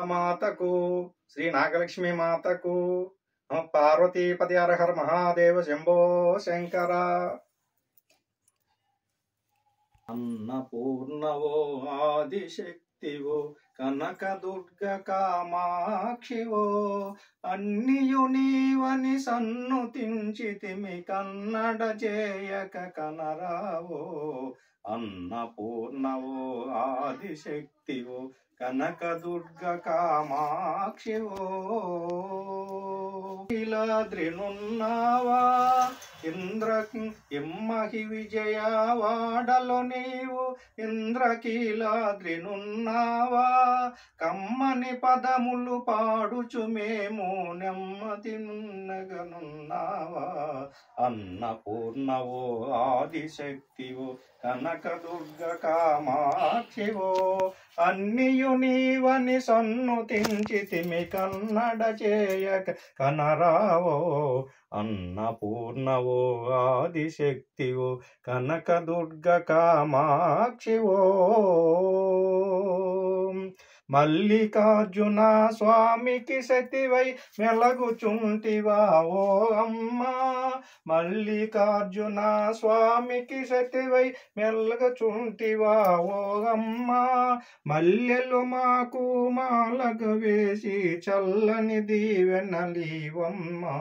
మాతకు శ్రీ నాగలక్ష్మి మాతకు పార్వతీపతి హర హర మహాదేవ శంభో శంకర. అన్నపూర్ణవో ఆదిశక్తివో కనకదుర్గ కామాక్షివో అన్నియు నీవని సన్నుతించితిమి కన్నడ చేయక కనరావో. అన్నపూర్ణవో ఆదిశక్తివో కనకదుర్గ కామాక్షివో ఇలాద్రినున్నావా ఇమ్మహి విజయవాడలో నీవు ఇంద్రకీలాద్రినున్నావా కమ్మని పదములు పాడుచు మేము నెమ్మది నున్నగనున్నావా. అన్నపూర్ణవో ఆదిశక్తివో కనకదుర్గ కామాక్షివో అన్నియు నీవని సన్నుతించితిమి కన్నడ చేయక కనరావో. అన్నపూర్ణవో ఆదిశక్తివో కనకదుర్గ కామాక్షివో మల్లికార్జున స్వామికి సతివై మెలగుచుంటివా ఓ అమ్మా. మల్లికార్జున స్వామికి సతివై మెలగుచుంటివా ఓ అమ్మా. మల్లెలు మాకు మాలగ వేసి చల్లని దీవెనలీవమ్మా.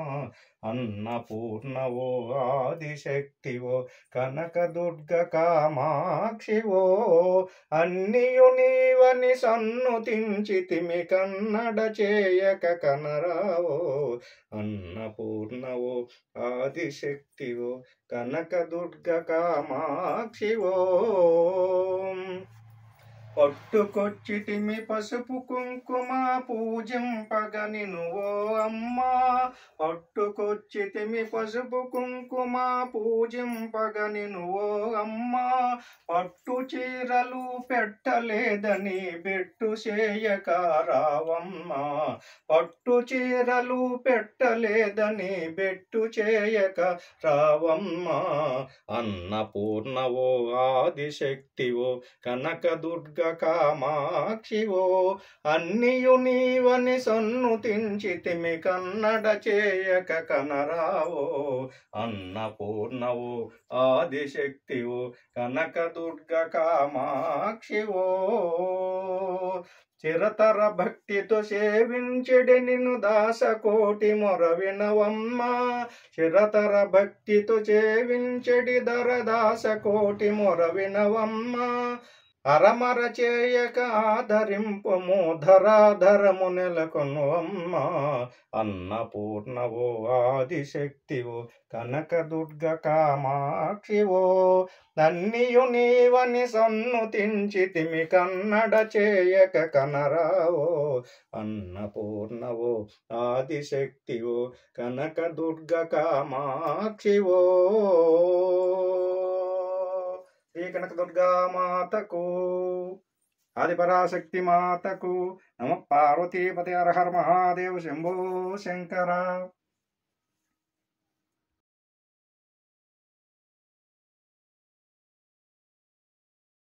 అన్నపూర్ణవో ఆదిశక్తివో కనకదుర్గ కామాక్షివో అన్నియు నీవని సన్నుతించితిమి కన్నడ చేయక కనరావో. అన్నపూర్ణవో ఆదిశక్తివో కనకదుర్గ కామాక్షివో పట్టుకొచ్చితిమి పసుపు కుంకుమ పూజింపగ నిను ఓ అమ్మా. పట్టుకొచ్చితిమి పసుపు కుంకుమ పూజింపగ నిను ఓ అమ్మా. పట్టు చీరలు పెట్టలేదని బెట్టు చేయక రావమ్మా. పట్టు చీరలు పెట్టలేదని బెట్టు చేయక రావమ్మా. అన్నపూర్ణవో ఆదిశక్తివో కనకదుర్గ కామాక్షివో అన్నియు నీవని సన్నుతించితిమి కన్నడ చేయక కనరావో. అన్నపూర్ణవో ఆదిశక్తివో కనకదుర్గ కామాక్షివో చిరతర భక్తితో సేవించెడి నిన్ను దాసకోటి మొరవినవమ్మా. చిరతర భక్తితో సేవించెడి దాసకోటి మొరవినవమ్మా. అరమర చేయక ఆదరింపుము ధరాధరము నెలకొను అమ్మా. అన్నపూర్ణవో ఆదిశక్తివో కనకదుర్గ కామాక్షివో అన్నియు నీవని సన్నుతించితిమి కన్నడ చేయక కనరావో. అన్నపూర్ణవో ఆదిశక్తివో కనకదుర్గ కామాక్షివో శ్రీ కనకదుర్గా మాతకు ఆదిపరాశక్తి మాతకు నమ. పార్వతీపతి హర హర మహాదేవ శంభో శంకర.